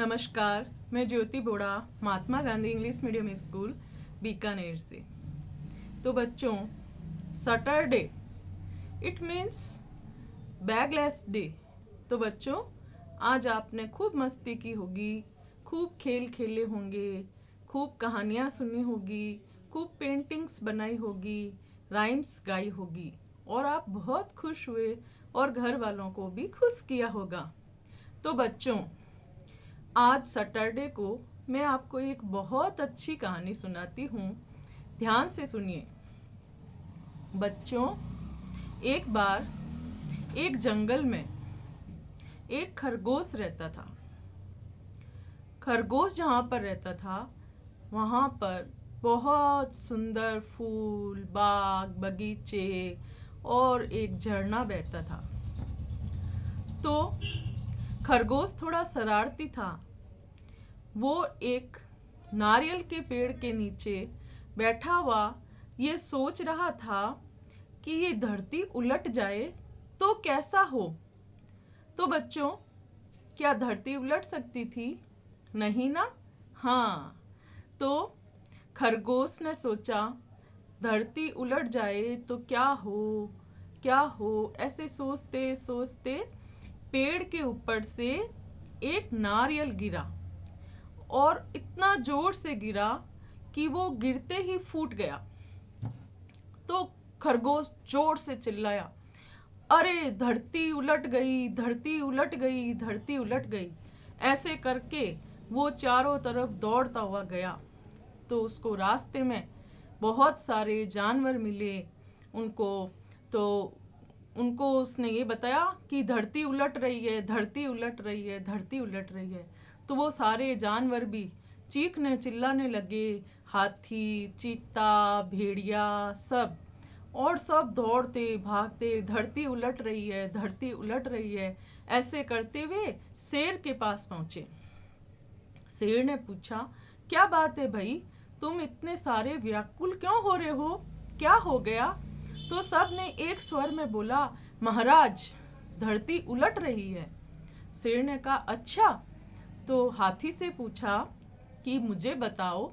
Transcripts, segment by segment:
नमस्कार, मैं Jyoti Bora, Mahatma Gandhi English medium school Bikaner से। तो बच्चों, Saturday it means bagless day. तो बच्चों, आज आपने खूब मस्ती की होगी, खूब खेल खेले होंगे, खूब कहानियाँ सुनी होगी, खूब पेंटिंग्स बनाई होगी, राइम्स गाई होगी और आप बहुत खुश हुए और घर वालों को भी खुश किया होगा। तो बच्चों, आज सैटरडे को मैं आपको एक बहुत अच्छी कहानी सुनाती हूँ। ध्यान से सुनिए। बच्चों, एक बार एक जंगल में एक खरगोश रहता था। खरगोश जहाँ पर रहता था वहाँ पर बहुत सुंदर फूल, बाग, बगीचे और एक झरना बहता था। तो खरगोश थोड़ा शरारती था। वो एक नारियल के पेड़ के नीचे बैठा हुआ ये सोच रहा था कि ये धरती उलट जाए तो कैसा हो। तो बच्चों, क्या धरती उलट सकती थी? नहीं ना? हाँ। तो खरगोश ने सोचा धरती उलट जाए तो क्या हो, ऐसे सोचते सोचते पेड़ के ऊपर से एक नारियल गिरा और इतना जोर से गिरा कि वो गिरते ही फूट गया। तो खरगोश जोर से चिल्लाया, अरे धरती उलट गई, धरती उलट गई, धरती उलट गई। ऐसे करके वो चारों तरफ दौड़ता हुआ गया। तो उसको रास्ते में बहुत सारे जानवर मिले। उनको उसने ये बताया कि धरती उलट रही है, धरती उलट रही है, धरती उलट रही है। तो वो सारे जानवर भी चीखने चिल्लाने लगे। हाथी, चीता, भेड़िया सब दौड़ते भागते धरती उलट रही है, धरती उलट रही है ऐसे करते हुए शेर के पास पहुंचे। शेर ने पूछा, क्या बात है भाई, तुम इतने सारे व्याकुल क्यों हो रहे हो, क्या हो गया? तो सब ने एक स्वर में बोला, महाराज धरती उलट रही है। शेर ने कहा, अच्छा। तो हाथी से पूछा कि मुझे बताओ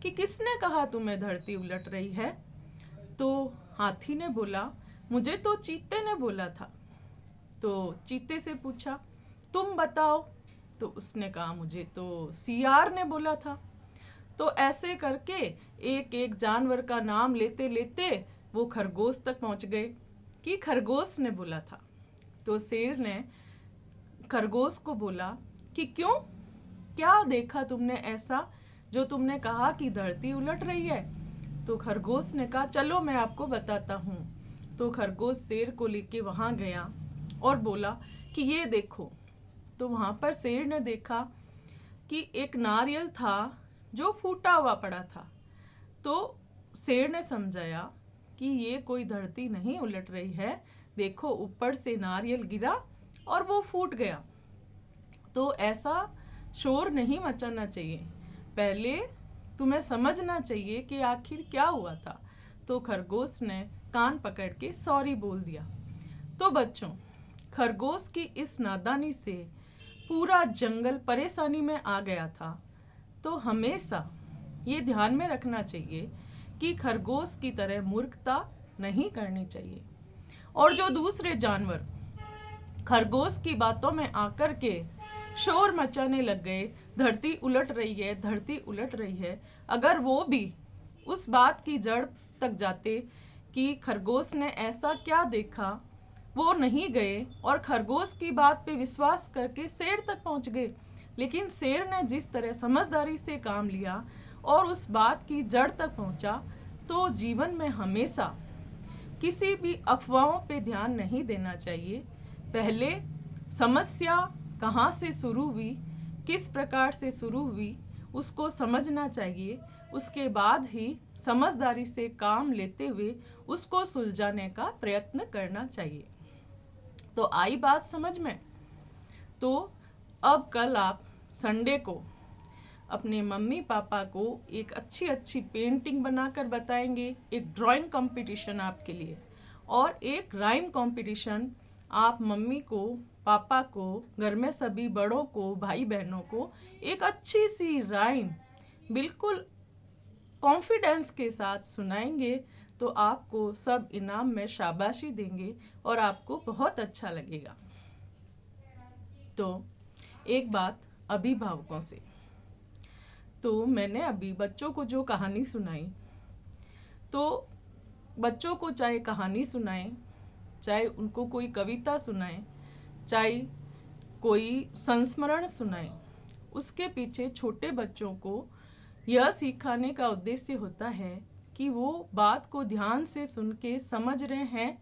कि किसने कहा तुम्हें धरती उलट रही है? तो हाथी ने बोला, मुझे तो चीते ने बोला था। तो चीते से पूछा, तुम बताओ? तो उसने कहा, मुझे तो सियार ने बोला था। तो ऐसे करके एक एक जानवर का नाम लेते लेते वो खरगोश तक पहुंच गए कि खरगोश ने बोला था। तो शेर ने खरगोश को बोला कि क्यों, क्या देखा तुमने ऐसा जो तुमने कहा कि धरती उलट रही है? तो खरगोश ने कहा, चलो मैं आपको बताता हूँ। तो खरगोश शेर को लेके वहाँ गया और बोला कि ये देखो। तो वहाँ पर शेर ने देखा कि एक नारियल था जो फूटा हुआ पड़ा था। तो शेर ने समझाया कि ये कोई धरती नहीं उलट रही है, देखो ऊपर से नारियल गिरा और वो फूट गया। तो ऐसा शोर नहीं मचाना चाहिए, पहले तुम्हें समझना चाहिए कि आखिर क्या हुआ था। तो खरगोश ने कान पकड़ के सॉरी बोल दिया। तो बच्चों, खरगोश की इस नादानी से पूरा जंगल परेशानी में आ गया था। तो हमेशा ये ध्यान में रखना चाहिए कि खरगोश की तरह मूर्खता नहीं करनी चाहिए। और जो दूसरे जानवर खरगोश की बातों में आकर के शोर मचाने लग गए, धरती उलट रही है, धरती उलट रही है, अगर वो भी उस बात की जड़ तक जाते कि खरगोश ने ऐसा क्या देखा, वो नहीं गए और खरगोश की बात पे विश्वास करके शेर तक पहुंच गए। लेकिन शेर ने जिस तरह समझदारी से काम लिया और उस बात की जड़ तक पहुंचा, तो जीवन में हमेशा किसी भी अफवाहों पे ध्यान नहीं देना चाहिए। पहले समस्या कहाँ से शुरू हुई, किस प्रकार से शुरू हुई, उसको समझना चाहिए। उसके बाद ही समझदारी से काम लेते हुए उसको सुलझाने का प्रयत्न करना चाहिए। तो आई बात समझ में? तो अब कल आप संडे को अपने मम्मी पापा को एक अच्छी अच्छी पेंटिंग बनाकर बताएंगे, एक ड्राइंग कंपटीशन आपके लिए और एक राइम कंपटीशन आप मम्मी को, पापा को, घर में सभी बड़ों को, भाई बहनों को एक अच्छी सी राइम बिल्कुल कॉन्फिडेंस के साथ सुनाएंगे तो आपको सब इनाम में शाबाशी देंगे और आपको बहुत अच्छा लगेगा। तो एक बात अभिभावकों से, तो मैंने अभी बच्चों को जो कहानी सुनाई, तो बच्चों को चाहे कहानी सुनाएं, चाहे उनको कोई कविता सुनाएं, चाहे कोई संस्मरण सुनाएं, उसके पीछे छोटे बच्चों को यह सिखाने का उद्देश्य होता है कि वो बात को ध्यान से सुन के समझ रहे हैं,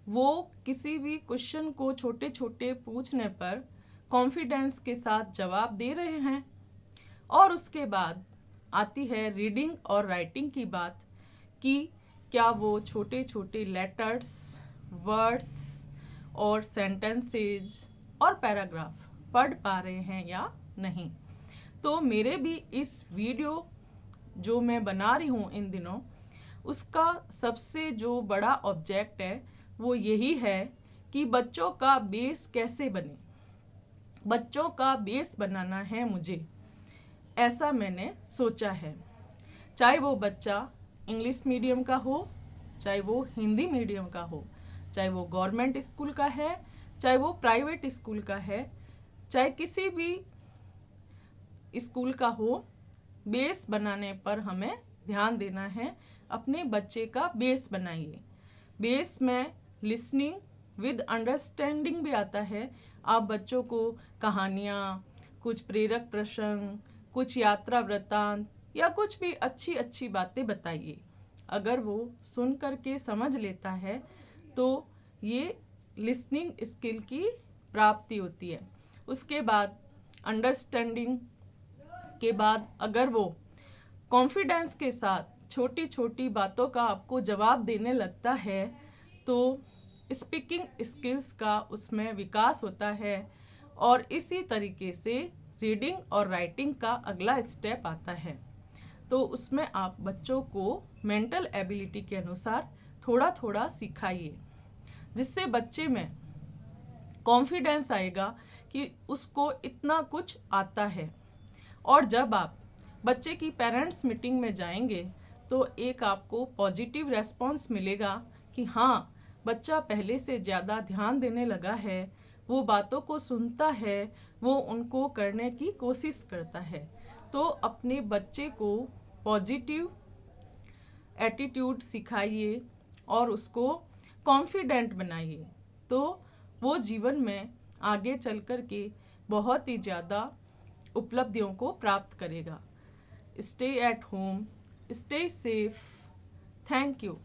वो किसी भी क्वेश्चन को छोटे छोटे पूछने पर कॉन्फिडेंस के साथ जवाब दे रहे हैं। और उसके बाद आती है रीडिंग और राइटिंग की बात कि क्या वो छोटे छोटे लेटर्स, वर्ड्स और सेंटेंसेस और पैराग्राफ पढ़ पा रहे हैं या नहीं। तो मेरे भी इस वीडियो जो मैं बना रही हूँ इन दिनों, उसका सबसे जो बड़ा ऑब्जेक्ट है वो यही है कि बच्चों का बेस कैसे बने। बच्चों का बेस बनाना है मुझे, ऐसा मैंने सोचा है। चाहे वो बच्चा इंग्लिश मीडियम का हो, चाहे वो हिंदी मीडियम का हो, चाहे वो गवर्नमेंट स्कूल का है, चाहे वो प्राइवेट स्कूल का है, चाहे किसी भी स्कूल का हो, बेस बनाने पर हमें ध्यान देना है। अपने बच्चे का बेस बनाइए। बेस में लिसनिंग विद अंडरस्टैंडिंग भी आता है। आप बच्चों को कहानियाँ, कुछ प्रेरक प्रसंग, कुछ यात्रा वृत्तांत या कुछ भी अच्छी अच्छी बातें बताइए। अगर वो सुन करके समझ लेता है तो ये लिसनिंग स्किल की प्राप्ति होती है। उसके बाद अंडरस्टैंडिंग के बाद अगर वो कॉन्फिडेंस के साथ छोटी छोटी बातों का आपको जवाब देने लगता है तो स्पीकिंग स्किल्स का उसमें विकास होता है। और इसी तरीके से रीडिंग और राइटिंग का अगला स्टेप आता है। तो उसमें आप बच्चों को मेंटल एबिलिटी के अनुसार थोड़ा थोड़ा सिखाइए, जिससे बच्चे में कॉन्फिडेंस आएगा कि उसको इतना कुछ आता है। और जब आप बच्चे की पेरेंट्स मीटिंग में जाएंगे तो एक आपको पॉजिटिव रेस्पॉन्स मिलेगा कि हाँ, बच्चा पहले से ज़्यादा ध्यान देने लगा है, वो बातों को सुनता है, वो उनको करने की कोशिश करता है। तो अपने बच्चे को पॉजिटिव एटीट्यूड सिखाइए और उसको कॉन्फिडेंट बनाइए, तो वो जीवन में आगे चल कर के बहुत ही ज़्यादा उपलब्धियों को प्राप्त करेगा। Stay at home, stay safe. Thank you.